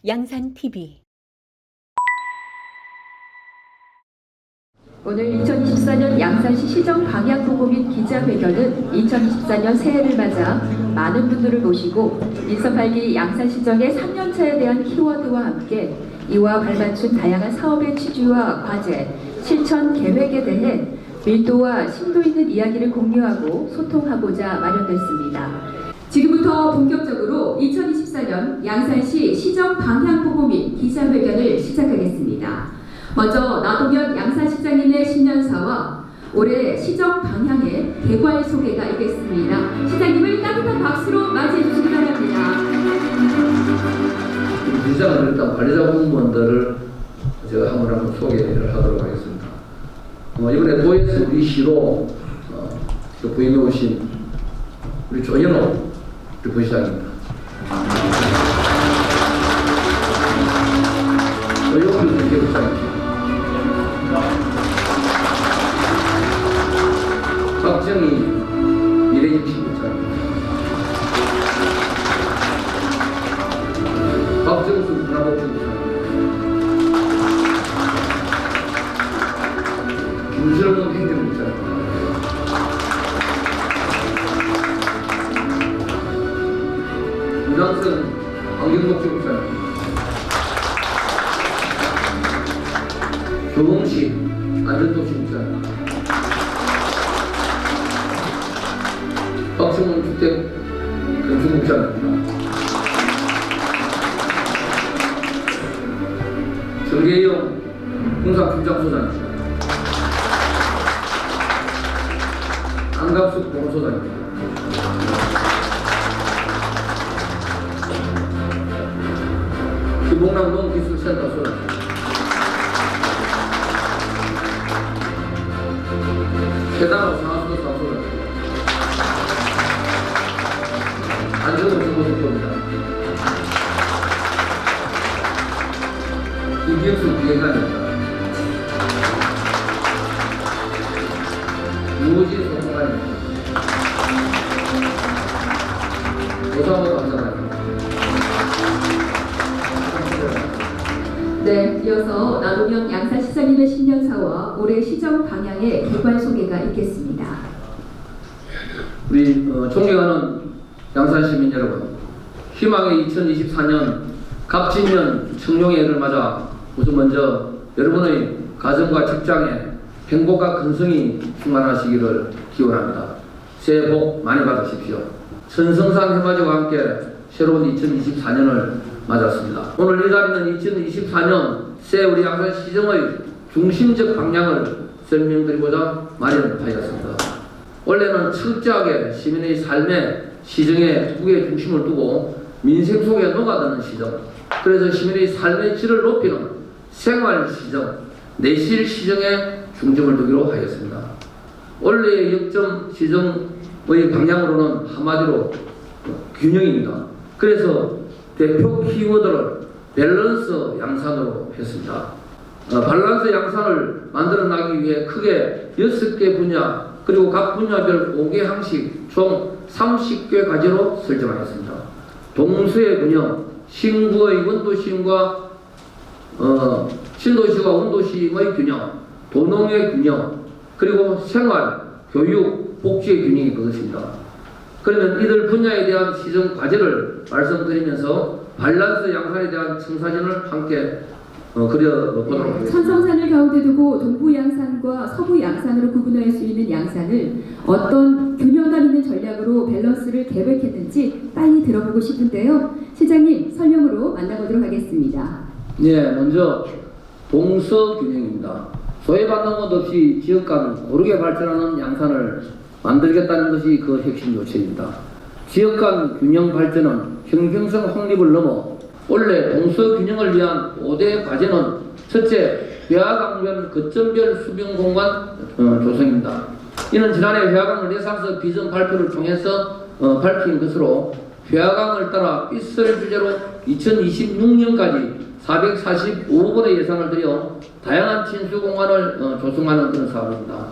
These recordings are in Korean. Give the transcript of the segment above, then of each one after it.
양산TV 오늘 2024년 양산시 시정 방향보고 및 기자회견은 2024년 새해를 맞아 많은 분들을 모시고 민선 8기 양산시정의 3년차에 대한 키워드와 함께 이와 발맞춘 다양한 사업의 취지와 과제, 실천 계획에 대해 밀도와 심도 있는 이야기를 공유하고 소통하고자 마련됐습니다. 지금부터 본격적으로 2024년 양산시 시정 방향보고 및 기자회견을 시작하겠습니다. 먼저 나동현 양산시장님의 신년사와 올해 시정 방향의 개괄 소개가 있겠습니다. 시장님을 따뜻한 박수로 맞이해 주시기 바랍니다. 시장은 일단 관리자 공무원들을 제가 한번 소개를 하도록 하겠습니다. 이번에 도에서 우리 시로 부임해 오신 우리 조현호 우리 부시장입니다. 조현호 부시장입니다. 박정희 미래정치부장입니다. 박정수 문화복지부장입니다. 김철문 행정부장입니다. 유장선 환경복지부장입니다. 조홍식 안전도시부장입니다. 박승훈 주택건축국장입니다. 정계영 공사팀장소장입니다. 안갑숙 보건소장입니다. 김봉남 농기술센터 소장입니다. 대단한 상하수도 사소장입니다. 안정은 정보속도입니다. 김경수 비행관입니다. 유호진 소통관입니다. 오상호 감사관입니다. 네, 이어서 나동현 양산시장님의 신년사와 올해 시정 방향의 개괄 소개가 있겠습니다. 우리 존경하는 양산 시민 여러분, 희망의 2024년 갑진년 청룡해를 맞아 우선 먼저 여러분의 가정과 직장에 행복과 건성이 충만하시기를 기원합니다. 새해 복 많이 받으십시오. 천성산 해맞이와 함께 새로운 2024년을 맞았습니다. 오늘 이 자리는 2024년 새 우리 양산시정의 중심적 방향을 설명드리고자 마련하였습니다. 원래는 철저하게 시민의 삶에 시정에 무게 중심을 두고 민생 속에 녹아드는 시정, 그래서 시민의 삶의 질을 높이는 생활시정, 내실시정에 중점을 두기로 하였습니다. 원래의 역점 시정의 방향으로는 한마디로 균형입니다. 그래서 대표 키워드를 밸런스 양산으로 했습니다. 밸런스 양산을 만들어 나기 위해 크게 6개 분야 그리고 각 분야별 5개 항식 총 30개 과제로 설정하였습니다. 동수의 균형, 신구의 원도심과 신도시와 원도심의 균형, 도농의 균형, 그리고 생활, 교육, 복지의 균형이 그것입니다. 그러면 이들 분야에 대한 시정 과제를 말씀드리면서 밸런스 양산에 대한 청사진을 함께 그려보도록 하겠습니다. 천성산을 가운데 두고 동부 양산과 서부 양산으로 구분할 수 있는 양산을 어떤 균형감 있는 전략으로 밸런스를 계획했는지 빨리 들어보고 싶은데요. 시장님 설명으로 만나보도록 하겠습니다. 네, 먼저 동서균형입니다. 소외받는 것 없이 지역 간 고르게 발전하는 양산을 만들겠다는 것이 그 핵심 요체입니다. 지역 간 균형 발전은 형평성 확립을 넘어 원래 동서균형을 위한 5대 과제는 첫째, 회화강변 거점별 수변 공간 조성입니다. 이는 지난해 회화강 르네상스 비전 발표를 통해서 밝힌 것으로 회화강을 따라 삐설 주제로 2026년까지 445억 원의 예산을 들여 다양한 친수공간을 조성하는 그런 사업입니다.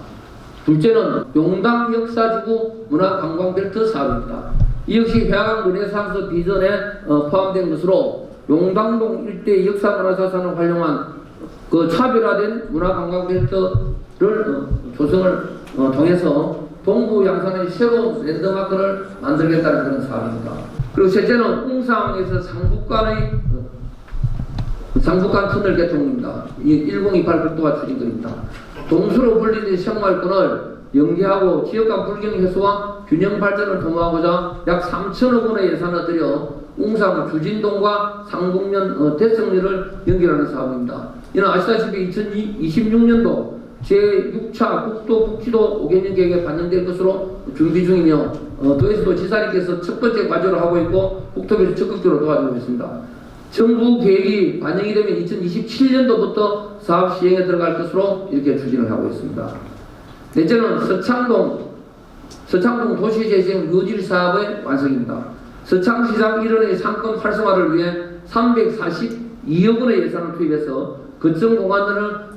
둘째는 용담 역사지구 문화관광벨트 사업입니다. 이 역시 회화강 르네상스 비전에 포함된 것으로 용당동 일대 역사문화자산을 활용한 그 차별화된 문화관광센터를 조성을 통해서 동부 양산의 새로운 랜드마크를 만들겠다는 그런 사업입니다. 그리고 셋째는 웅상에서 상북간 터널 개통입니다. 1028 국도가 추진됩니다. 동수로 불리는 생활권을 연계하고 지역간 불경 해소와 균형 발전을 도모하고자 약 3천억 원의 예산을 들여 웅상 주진동과 상북면 대성리를 연결하는 사업입니다. 이는 아시다시피 2026년도 제6차 국도 북지도 5개년 계획에 반영될 것으로 준비 중이며 도에서도 지사님께서 첫 번째 과제로 하고 있고 국토부에서 적극적으로 도와주고 있습니다. 정부 계획이 반영이 되면 2027년도부터 사업 시행에 들어갈 것으로 이렇게 추진을 하고 있습니다. 넷째는 서창동 도시재생 유질 사업의 완성입니다. 서창시장 일원의 상권 활성화를 위해 342억 원의 예산을 투입해서 거점 공간들을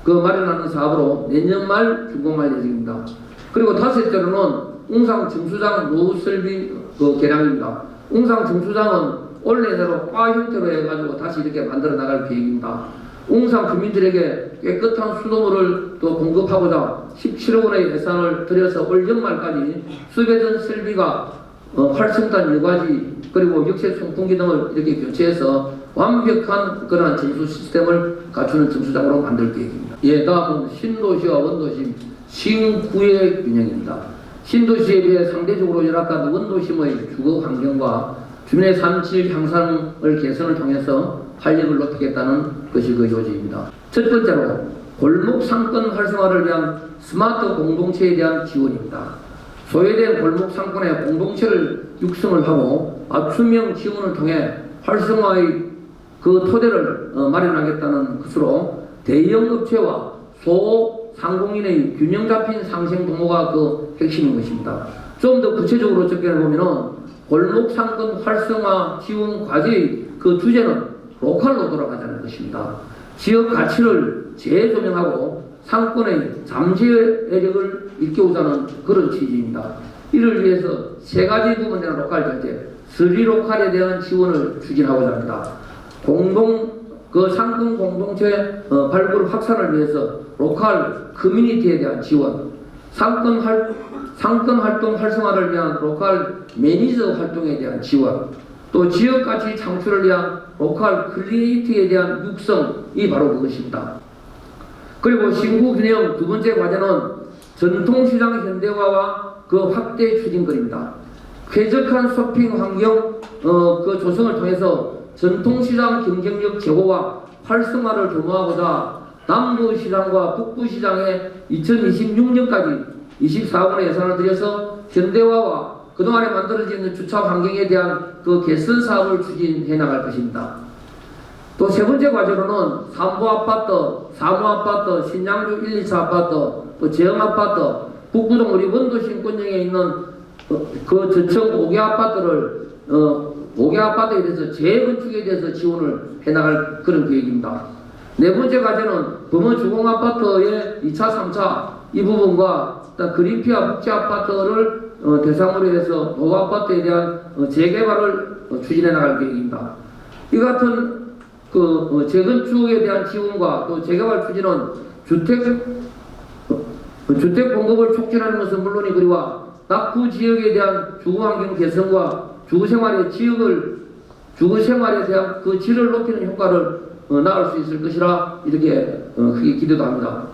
마련하는 사업으로 내년 말 준공할 예정입니다. 그리고 다섯째로는 웅상 정수장 노후 설비 개량입니다. 웅상 정수장은 원래 대로 바 형태로 해가지고 다시 이렇게 만들어 나갈 계획입니다. 웅상 주민들에게 깨끗한 수돗물을 또 공급하고자 17억 원의 예산을 들여서 올 연말까지 수배전 설비가 활성탄 여과지 그리고 역세 송풍기 등을 이렇게 교체해서 완벽한 그러한 정수 시스템을 갖추는 정수장으로 만들 계획입니다. 다음은 신도시와 원도심 신구의 균형입니다. 신도시에 비해 상대적으로 열악한 원도심의 주거 환경과 주민의 삶질 향상을 개선을 통해서 활력을 높이겠다는 것이 그 요지입니다. 첫 번째로 골목 상권 활성화를 위한 스마트 공동체에 대한 지원입니다. 소외된 골목 상권의 공동체를 육성을 하고 맞춤형 지원을 통해 활성화의 그 토대를 마련하겠다는 것으로 대형 업체와 소상공인의 균형 잡힌 상생 동호가 그 핵심인 것입니다. 좀 더 구체적으로 접근해 보면은 골목 상권 활성화 지원 과제의 그 주제는 로컬로 돌아가자는 것입니다. 지역 가치를 재조명하고 상권의 잠재력을 일깨우자는 그런 취지입니다. 이를 위해서 세 가지 부분에 대한 로컬 결제, 3로컬에 대한 지원을 추진하고자 합니다. 상권 공동체 발굴 확산을 위해서 로컬 커뮤니티에 대한 지원, 상권 활동 활성화를 위한 로컬 매니저 활동에 대한 지원, 또 지역 가치 창출을 위한 로컬 크리에이티에 대한 육성이 바로 그것입니다. 그리고 신구 균형 두 번째 과제는 전통시장 현대화와 그 확대 추진거리입니다. 쾌적한 쇼핑 환경 그 조성을 통해서 전통시장 경쟁력 제고와 활성화를 도모하고자 남부시장과 북부시장에 2026년까지 24억원의 예산을 들여서 현대화와 그동안에 만들어져 있는 주차 환경에 대한 그 개선 사업을 추진해 나갈 것입니다. 또 세 번째 과제로는 삼보아파트, 사무아파트, 신양주 1, 2차 아파트, 또 제형아파트, 북부동 우리 원도심권역에 있는 그 저층 5개 아파트를 5개 아파트에 대해서 재건축에 대해서 지원을 해나갈 그런 계획입니다. 네 번째 과제는 범어주공아파트의 2차, 3차 이 부분과 그린피아 복지아파트를 대상으로 해서 노후아파트에 대한 재개발을 추진해 나갈 계획입니다. 이 같은 그 재건축에 대한 지원과 또 재개발 추진은 주택 공급을 촉진하는 것은 물론이거니와 낙후 지역에 대한 주거환경 개선과 주거생활에 대한 그 질을 높이는 효과를 낳을 수 있을 것이라 이렇게 크게 기대도 합니다.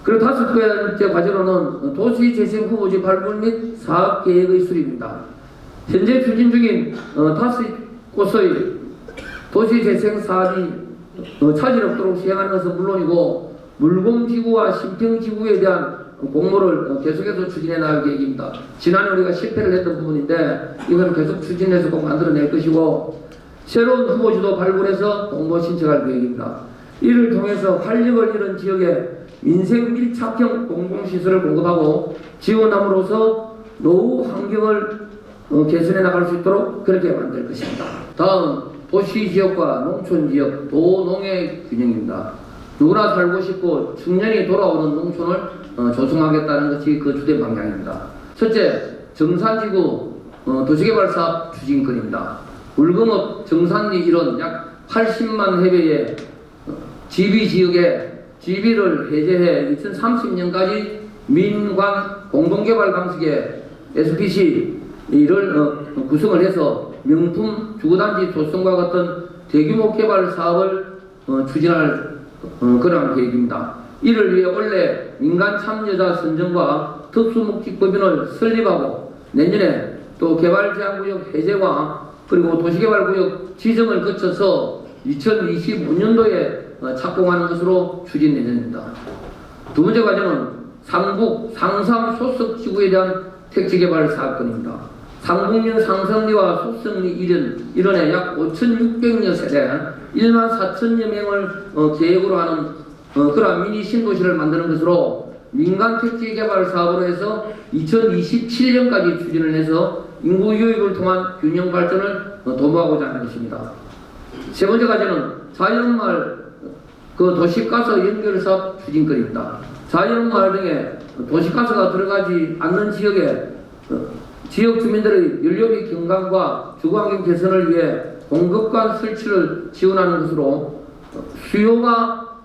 그리고 다섯 번째 과제로는 도시재생 후보지 발굴 및 사업계획의 수립입니다. 현재 추진 중인 5곳의 도시재생 사업이 차질 없도록 시행하는 것은 물론이고 물공지구와 심평지구에 대한 공모를 계속해서 추진해 나갈 계획입니다. 지난해 우리가 실패를 했던 부분인데 이건 계속 추진해서 꼭 만들어낼 것이고 새로운 후보지도 발굴해서 공모 신청할 계획입니다. 이를 통해서 활력을 잃은 지역에 민생 밀착형 공공시설을 공급하고 지원함으로써 노후 환경을 개선해 나갈 수 있도록 그렇게 만들 것입니다. 다음 도시지역과 농촌지역 도농의 균형입니다. 누구나 살고 싶고 청년이 돌아오는 농촌을 조성하겠다는 것이 그 주된 방향입니다. 첫째, 정산지구 도시개발사업 추진건입니다. 물금업, 정산리 이런 약 80만 해배의 지비 지역에 지비를 해제해 2030년까지 민관 공동개발 방식의 SPC를 구성을 해서 명품 주거단지 조성과 같은 대규모 개발 사업을 추진할 그러한 계획입니다. 이를 위해 원래 민간 참여자 선정과 특수목적법인을 설립하고 내년에 또 개발제한구역 해제와 그리고 도시개발구역 지정을 거쳐서 2025년도에 착공하는 것으로 추진 예정입니다. 두 번째 과제는 상북 상삼 소석지구에 대한 택지개발 사업권입니다. 상북면 상성리와 소성리 일원에 약 5,600여 세대 1만 4천여 명을 계획으로 하는 그러한 미니 신도시를 만드는 것으로 민간 택지개발 사업으로 해서 2027년까지 추진을 해서 인구 유입을 통한 균형 발전을 도모하고자 하는 것입니다. 세 번째 과제는 자연마을 도시가스 연결 사업 추진권입니다. 자연마을 등에 도시가스가 들어가지 않는 지역에 지역 주민들의 연료비 경감과 주거환경 개선을 위해 공급관 설치를 지원하는 것으로 수요가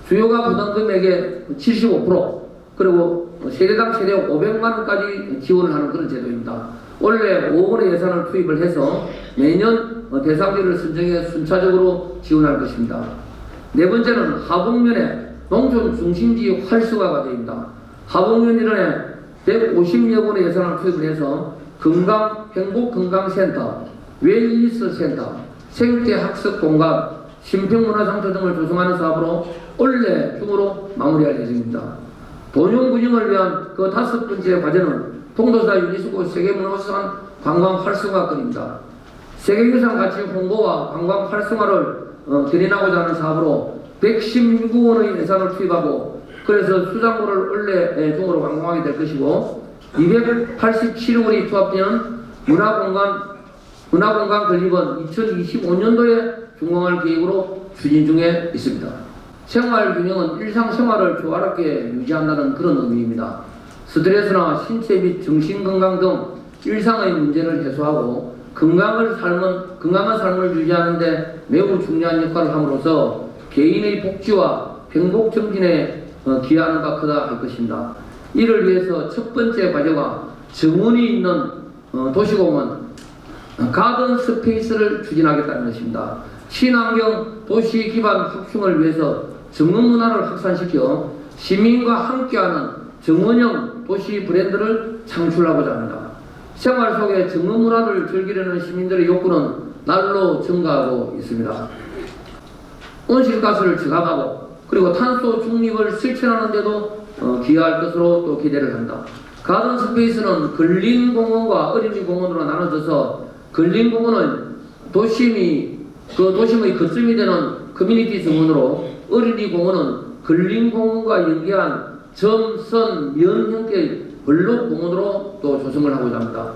부담금액의 75% 그리고 세대당 최대 500만 원까지 지원을 하는 그런 제도입니다. 원래 5억 원의 예산을 투입을 해서 매년 대상지를 선정해 순차적으로 지원할 것입니다. 네 번째는 하북면에 농촌 중심지 활성화 과제입니다. 하북면 일원에 150여 원의 예산을 투입을 해서 행복건강센터, 웰니스 센터, 생태학습공간, 심평문화장터 등을 조성하는 사업으로 올해 중으로 마무리할 예정입니다. 돈용군영을 위한 그 5번째 과제는 통도사 유니스코 세계문화유산 관광 활성화권입니다. 세계유산 가치 홍보와 관광 활성화를 견인하고자 하는 사업으로 116원의 예산을 투입하고 그래서 수장고를 올해 중으로 완공하게 될 것이고 287원이 투합되는 문화공간 건립은 2025년도에 준공할 계획으로 추진 중에 있습니다. 생활균형은 일상생활을 조화롭게 유지한다는 그런 의미입니다. 스트레스나 신체 및 정신건강 등 일상의 문제를 해소하고 건강한 삶을 유지하는 데 매우 중요한 역할을 함으로써 개인의 복지와 행복 증진에 기여하는 바 크다 할 것입니다. 이를 위해서 첫 번째 과제가 정원이 있는 도시공원 가든 스페이스를 추진하겠다는 것입니다. 친환경 도시 기반 확충을 위해서 정원 문화를 확산시켜 시민과 함께하는 정원형 도시 브랜드를 창출하고자 합니다. 생활 속에 정원 문화를 즐기려는 시민들의 욕구는 날로 증가하고 있습니다. 온실가스를 저감하고 그리고 탄소 중립을 실천하는 데도 기여할 것으로 또 기대를 한다. 가든 스페이스는 근린공원과 어린이공원으로 나눠져서 근린공원은 도심의 거점이 되는 커뮤니티 정원으로 어린이공원은 근린공원과 연계한 점, 선, 면 형태의 블록 공원으로 또 조성을 하고자 합니다.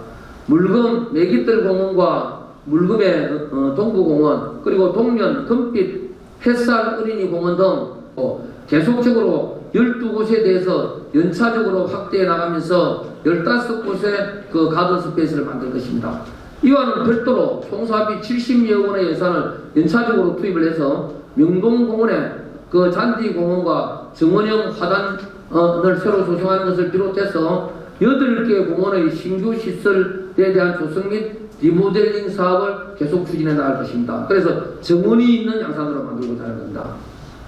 물금 매깃들 공원과 물금의 동부공원 그리고 동면, 금빛, 햇살 어린이공원 등 계속적으로 12곳에 대해서 연차적으로 확대해 나가면서 15곳의 그 가든 스페이스를 만들 것입니다. 이와는 별도로 총사비 70여 원의 예산을 연차적으로 투입을 해서 명동공원의 그 잔디공원과 정원형 화단을 새로 조성하는 것을 비롯해서 8개 공원의 신규 시설에 대한 조성 및 리모델링 사업을 계속 추진해 나갈 것입니다. 그래서 정원이 있는 양산으로 만들고자 하는 겁니다.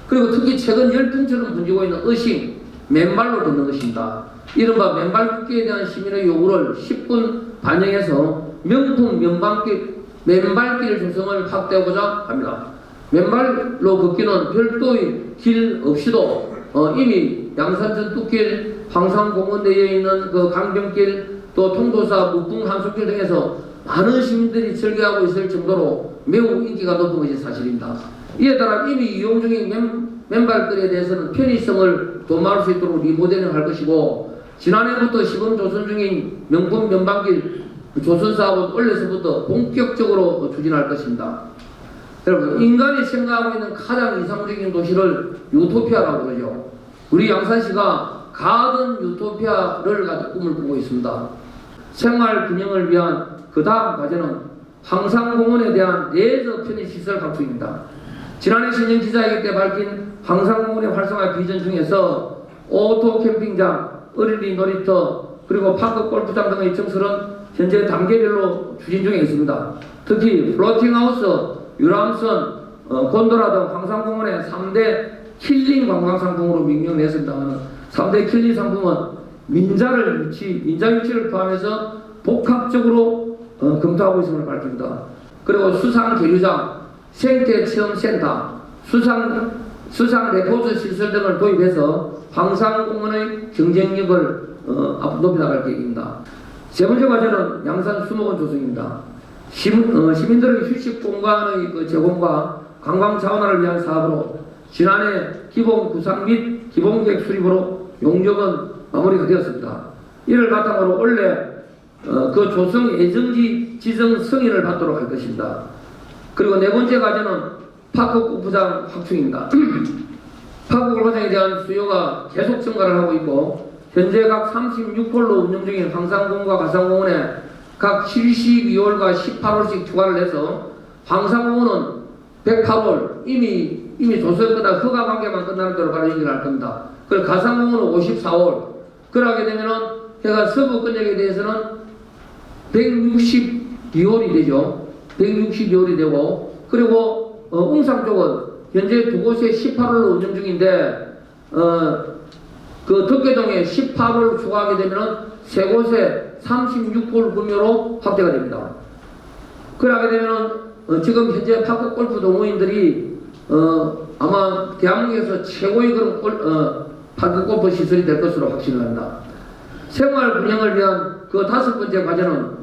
그리고 특히 최근 열풍처럼 번지고 있는 의식, 맨발로 걷는 것입니다. 이른바 맨발 걷기에 대한 시민의 요구를 10분 반영해서 명품 맨발길 조성을 확대하고자 합니다. 맨발로 걷기는 별도의 길 없이도 이미 양산전 뚝길, 황산공원 내에 있는 그 강변길, 또 통도사 무풍 한솔길 등에서 많은 시민들이 즐겨하고 있을 정도로 매우 인기가 높은 것이 사실입니다. 이에 따라 이미 이용 중인 맨발길에 대해서는 편의성을 도모할 수 있도록 리모델링 할 것이고 지난해부터 시범 조성 중인 명품 면방길 조선 사업은 올해서부터 본격적으로 추진할 것입니다. 여러분, 인간이 생각하고 있는 가장 이상적인 도시를 유토피아라고 그러죠. 우리 양산시가 가든 유토피아를 가지고 꿈을 꾸고 있습니다. 생활 균형을 위한 그 다음 과제는 황산공원에 대한 내적 편의시설 확충입니다. 지난해 신년 기자회견 때 밝힌 황산공원의 활성화 비전 중에서 오토 캠핑장, 어린이 놀이터, 그리고 파크 골프장 등의 증설은 현재 단계별로 추진 중에 있습니다. 특히 플로팅하우스, 유람선, 곤도라 등 황산공원의 3대 킬링 관광상품으로 명명했습니다만 3대 킬링 상품은 민자 유치를 포함해서 복합적으로 검토하고 있음을 밝힙니다. 그리고 수상계류장, 생태체험센터, 수상 레포트 시설 등을 도입해서 황산공원의 경쟁력을 앞으로 높여나갈 계획입니다. 세 번째 과제는 양산 수목원 조성입니다. 시민들의 휴식 공간의 제공과 관광 자원화를 위한 사업으로 지난해 기본 구상 및 기본 계획 수립으로 용적은 마무리가 되었습니다. 이를 바탕으로 올해 그 조성 예정지 지정 승인을 받도록 할 것입니다. 그리고 네 번째 과제는 파크 골프장 확충입니다. 파크 골프장에 대한 수요가 계속 증가를 하고 있고 현재 각 36홀로 운영 중인 황산공원과 가산공원에 각 72홀과 18홀씩 추가를 해서 황산공원은 108홀 이미 조성보다 허가 관계만 끝나는 대로 바로 연결할 겁니다. 그리고 가산공원은 54홀. 그러게 되면은 해가 서부 권역에 대해서는 162홀이 되죠. 162홀이 되고 그리고 웅상 쪽은 현재 두 곳에 18홀로 운영 중인데 그 덕계동에 18홀 추가하게 되면은 세 곳에 36홀 구매로 확대가 됩니다. 그러게 되면은 지금 현재 파크 골프 동호인들이 아마 대한민국에서 최고의 그런 파크 골프 시설이 될 것으로 확신을 합니다. 생활 분양을 위한 그 다섯 번째 과제는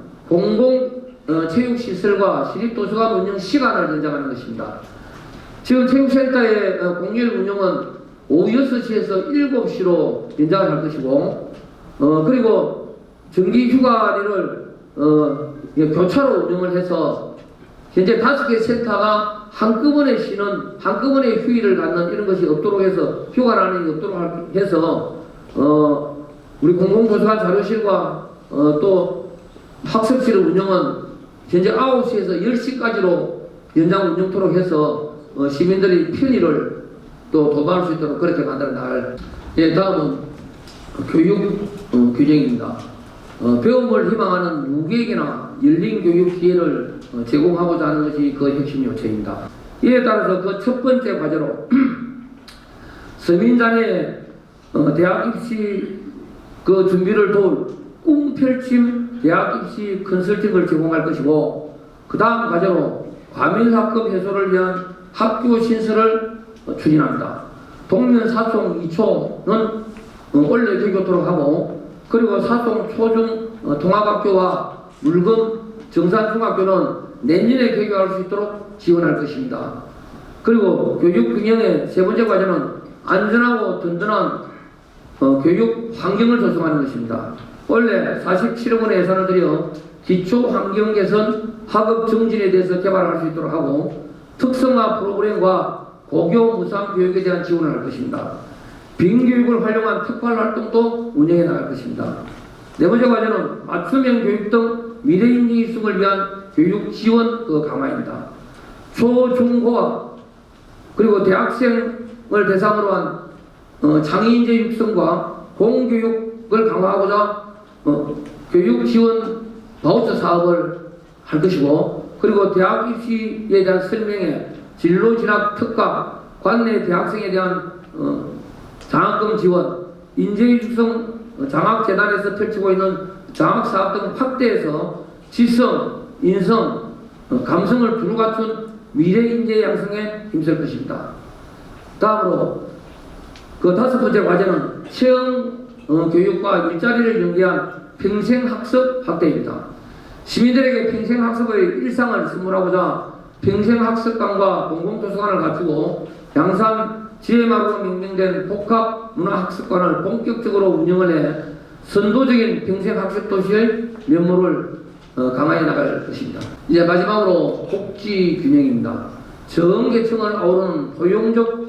공공체육시설과 시립도서관 운영 시간을 연장하는 것입니다. 지금 체육센터의 공휴일 운영은 오후 6시에서 7시로 연장을 할 것이고 그리고 정기휴가리를 교차로 운영을 해서 현재 5개 센터가 한꺼번에 휴일을 갖는 이런 것이 없도록 해서 휴가라는 게 없도록 해서 우리 공공도서관 자료실과 또 학습실 운영은 현재 9시에서 10시까지로 연장 운영토록 해서 시민들이 편의를 또 도모할 수 있도록 그렇게 만들어 나갈. 다음은 교육 균형입니다. 배움을 희망하는 누구에게나 열린 교육 기회를 제공하고자 하는 것이 그 핵심 요체입니다. 이에 따라서 그 첫 번째 과제로 서민자녀의 대학 입시 그 준비를 도울 꿈펼침 대학 입시 컨설팅을 제공할 것이고 그 다음 과제로 과밀학급 해소를 위한 학교 신설을 추진합니다. 동면 사송 2초는 원래 개교토록 하고 그리고 사송 초중 통합학교와 물금 정산중학교는 내년에 개교할 수 있도록 지원할 것입니다. 그리고 교육 균형의 세 번째 과제는 안전하고 든든한 교육 환경을 조성하는 것입니다. 원래 47억 원의 예산을 들여 기초 환경 개선, 학업 정진에 대해서 개발할 수 있도록 하고 특성화 프로그램과 고교 무상 교육에 대한 지원을 할 것입니다. 빙교육을 활용한 특활 활동도 운영해 나갈 것입니다. 네 번째 과제는 맞춤형 교육 등 미래인재 입성을 위한 교육 지원 강화입니다. 초, 중, 고학 그리고 대학생을 대상으로 한 장애인재 육성과 공교육을 강화하고자 교육 지원 바우처 사업을 할 것이고 그리고 대학 입시에 대한 설명회, 진로 진학 특가, 관내 대학생에 대한 장학금 지원, 인재 육성 장학재단에서 펼치고 있는 장학사업 등 확대해서 지성, 인성, 감성을 두루 갖춘 미래인재 양성에 힘쓸 것입니다. 다음으로 그 다섯 번째 과제는 체험 교육과 일자리를 연계한 평생학습 확대입니다. 시민들에게 평생학습의 일상을 선물하고자 평생학습관과 공공도서관을 갖추고 양산 지혜마루로 명명된 복합문화학습관을 본격적으로 운영을 해 선도적인 평생학습도시의 면모를 강화해 나갈 것입니다. 이제 마지막으로 복지균형입니다. 저음계층을 아우르는 포용적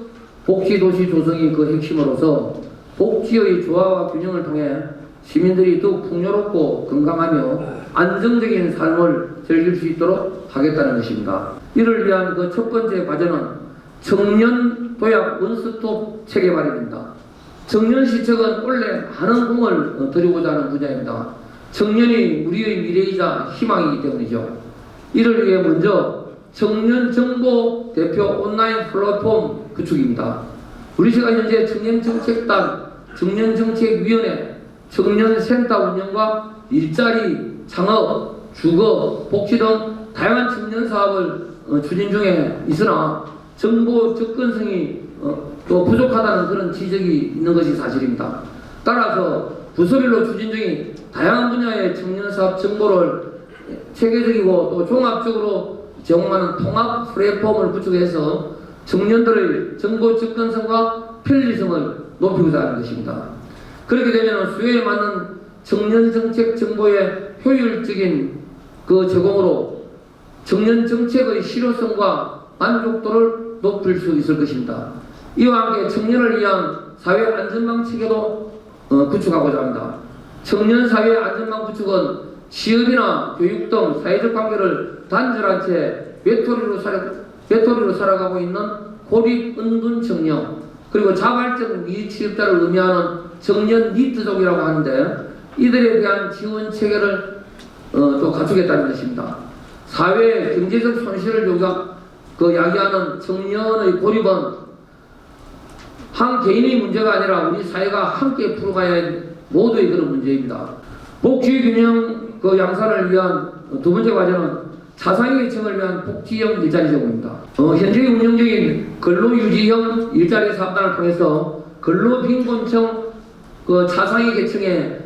복지도시 조성이 그 핵심으로서 복지의 조화와 균형을 통해 시민들이 더욱 풍요롭고 건강하며 안정적인 삶을 즐길 수 있도록 하겠다는 것입니다. 이를 위한 그 첫 번째 과제는 청년 도약 원스톱 체계 마련입니다. 청년시청은 원래 많은 공을 들이고자 하는 분야입니다. 청년이 우리의 미래이자 희망이기 때문이죠. 이를 위해 먼저 청년정보 대표 온라인 플랫폼 구축입니다. 우리 시가 현재 청년정책단, 청년정책위원회, 청년센터 운영과 일자리, 창업, 주거, 복지 등 다양한 청년 사업을 추진 중에 있으나 정보 접근성이 또 부족하다는 그런 지적이 있는 것이 사실입니다. 따라서 부서별로 추진 중인 다양한 분야의 청년 사업 정보를 체계적이고 또 종합적으로 제공하는 통합 플랫폼을 구축해서 청년들의 정보 접근성과 편리성을 높이고자 하는 것입니다. 그렇게 되면 수요에 맞는 청년 정책 정보의 효율적인 그 제공으로 청년 정책의 실효성과 만족도를 높일 수 있을 것입니다. 이와 함께 청년을 위한 사회 안전망 체계도 구축하고자 합니다. 청년 사회 안전망 구축은 취업이나 교육 등 사회적 관계를 단절한 채 외톨이로 살아가고 있는 고립 은둔 청년, 그리고 자발적 미취업자를 의미하는 청년 니트족이라고 하는데, 이들에 대한 지원 체계를 또 갖추겠다는 것입니다. 사회의 경제적 손실을 야기하는 청년의 고립은 한 개인의 문제가 아니라 우리 사회가 함께 풀어가야 할 모두의 그런 문제입니다. 복지균형 양산을 위한 두 번째 과제는 차상위 계층을 위한 복지형 일자리 제공입니다. 현재 운영 중인 근로유지형 일자리 사업단을 통해서 근로빈곤층 차상위 계층에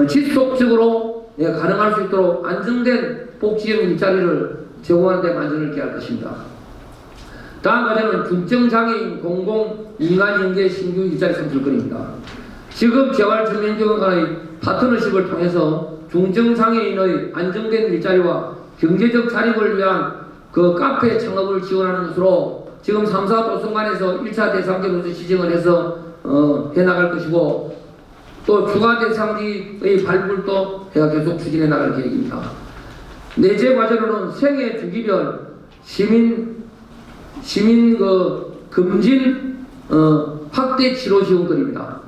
지속적으로 가능할 수 있도록 안정된 복지형 일자리를 제공하는 데 만전을 기할 것입니다. 다음 과제는 중증장애인 공공 민간연계 신규 일자리 창출권입니다. 직업재활증명기관 간의 파트너십을 통해서 중증장애인의 안정된 일자리와 경제적 자립을 위한 그 카페 창업을 지원하는 것으로 지금 3사 도서관에서 1차 대상지로서 지정을 해서 해나갈 것이고, 또 추가 대상지의 발굴도 해가 계속 추진해 나갈 계획입니다. 넷째 과제로는 생애 주기별 시민 검진 확대 치료 지원권입니다.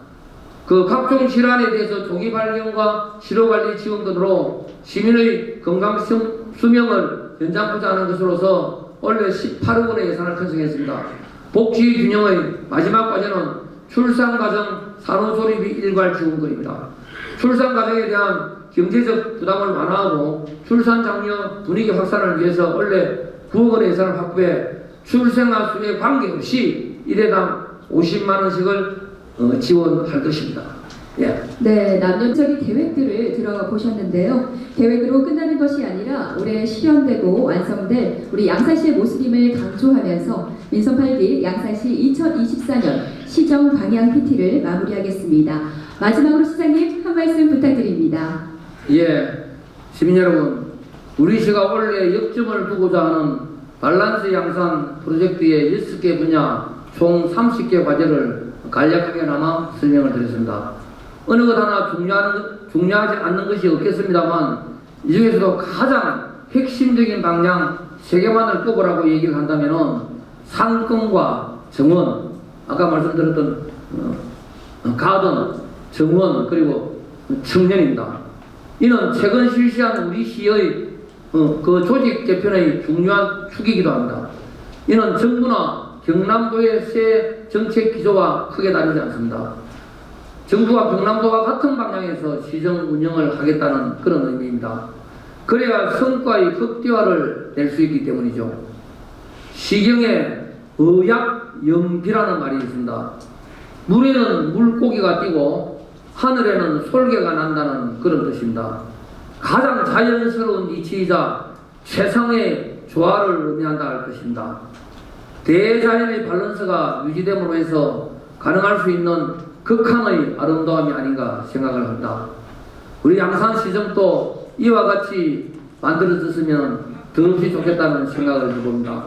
각종 질환에 대해서 조기 발견과 치료 관리 지원권으로 시민의 건강 수명을 연장하고자 하는 것으로서 원래 18억 원의 예산을 편성했습니다. 복지 균형의 마지막 과제는 출산 과정 산후조리비 일괄 지원권입니다. 출산 과정에 대한 경제적 부담을 완화하고 출산 장려 분위기 확산을 위해서 원래 9억 원의 예산을 확보해 출생아 수에 관계없이 1회당 50만 원씩을 지원할 것입니다. 예. 네, 남론적인 계획들을 들어보셨는데요. 계획으로 끝나는 것이 아니라 올해 실현되고 완성된 우리 양산시의 모습임을 강조하면서 민선 8기 양산시 2024년 시정 방향 PT를 마무리하겠습니다. 마지막으로 시장님 한 말씀 부탁드립니다. 예, 시민 여러분, 우리 시가 원래 역점을 두고자 하는 밸런스 양산 프로젝트의 6개 분야 총 30개 과제를 간략하게나마 설명을 드렸습니다. 어느 것 하나 중요하지 않는 것이 없겠습니다만, 이 중에서도 가장 핵심적인 방향 3개만을 꼽으라고 얘기를 한다면 상권과 정원, 아까 말씀드렸던 가든, 정원, 그리고 청년입니다. 이는 최근 실시한 우리 시의 그 조직 개편의 중요한 축이기도 합니다. 이는 정부나 경남도의 새 정책 기조와 크게 다르지 않습니다. 정부와 경남도와 같은 방향에서 시정 운영을 하겠다는 그런 의미입니다. 그래야 성과의 극대화를 낼 수 있기 때문이죠. 시경에 의약연비라는 말이 있습니다. 물에는 물고기가 뛰고 하늘에는 솔개가 난다는 그런 뜻입니다. 가장 자연스러운 이치이자 최상의 조화를 의미한다 할 것입니다. 대자연의 밸런스가 유지됨으로 해서 가능할 수 있는 극한의 아름다움이 아닌가 생각을 합니다. 우리 양산시정도 이와 같이 만들어졌으면 더없이 좋겠다는 생각을 해봅니다.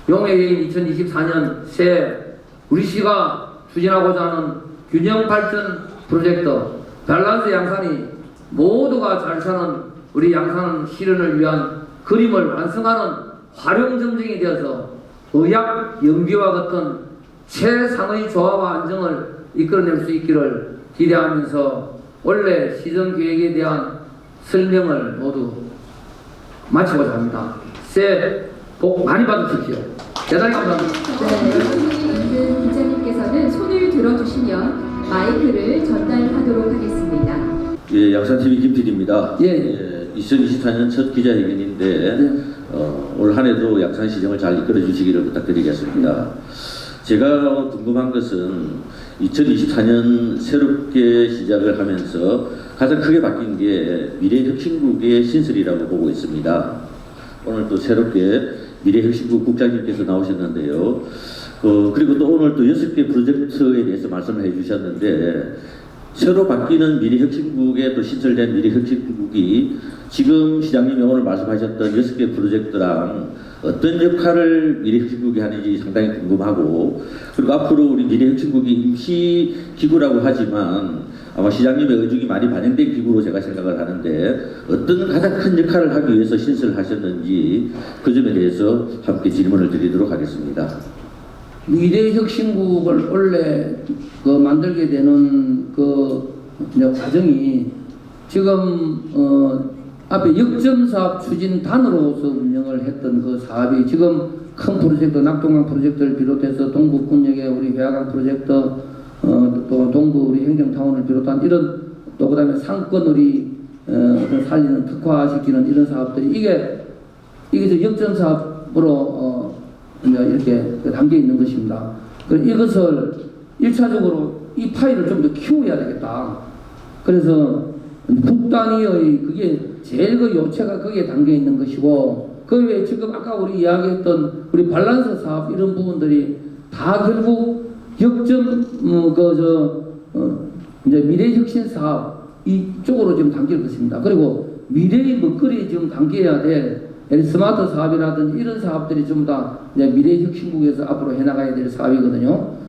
용해인 2024년 새해 우리 시가 추진하고자 하는 균형 발전 프로젝트 밸런스 양산이 모두가 잘 사는 우리 양산 실현을 위한 그림을 완성하는 활용점정이 되어서 의학 연비와 같은 최상의 조화와 안정을 이끌어낼 수 있기를 기대하면서 원래 시정계획에 대한 설명을 모두 마치고자 합니다. 새해 복 많이 받으십시오. 대단히 감사합니다. 네, 여기 있는 기자님께서는 손을 들어주시면 마이크를 전달하도록 하겠습니다. 예, 양산TV 김필입니다. 예. 2024년 첫 기자회견인데 네. 올 한 해도 양산시정을 잘 이끌어 주시기를 부탁드리겠습니다. 제가 궁금한 것은 2024년 새롭게 시작을 하면서 가장 크게 바뀐 게 미래혁신국의 신설이라고 보고 있습니다. 오늘 또 새롭게 미래혁신국 국장님께서 나오셨는데요. 그리고 또 오늘 또 6개 프로젝트에 대해서 말씀을 해주셨는데 새로 바뀌는 미래혁신국에 또 신설된 미래혁신국이 지금 시장님이 오늘 말씀하셨던 6개 프로젝트랑 어떤 역할을 미래혁신국이 하는지 상당히 궁금하고, 그리고 앞으로 우리 미래혁신국이 임시기구라고 하지만 아마 시장님의 의중이 많이 반영된 기구로 제가 생각을 하는데 어떤 가장 큰 역할을 하기 위해서 신설하셨는지 그 점에 대해서 함께 질문을 드리도록 하겠습니다. 미래혁신국을 원래 만들게 되는 이제 과정이 지금 앞에 역점사업 추진단으로서 운영을 했던 그 사업이 지금 큰 프로젝트, 낙동강 프로젝트를 비롯해서 동북군역의 우리 회화강 프로젝트, 또 동부 우리 행정타운을 비롯한 이런, 또 그다음에 상권 우리 어떤 살리는 특화시키는 이런 사업들이 이게 저 역점사업으로 이제 이렇게 담겨 있는 것입니다. 이것을 1차적으로 이 파일을 좀 더 키워야 되겠다. 그래서 북단위의 그게 제일 그 요체가 거기에 담겨 있는 것이고, 그 외에 지금 아까 우리 이야기했던 우리 밸런스 사업 이런 부분들이 다 결국 역점 이제 미래혁신 사업 이쪽으로 지금 담길 것입니다. 그리고 미래의 먹거리 지금 담겨야 될 스마트 사업이라든지 이런 사업들이 좀 다 이제 미래혁신국에서 앞으로 해나가야 될 사업이거든요.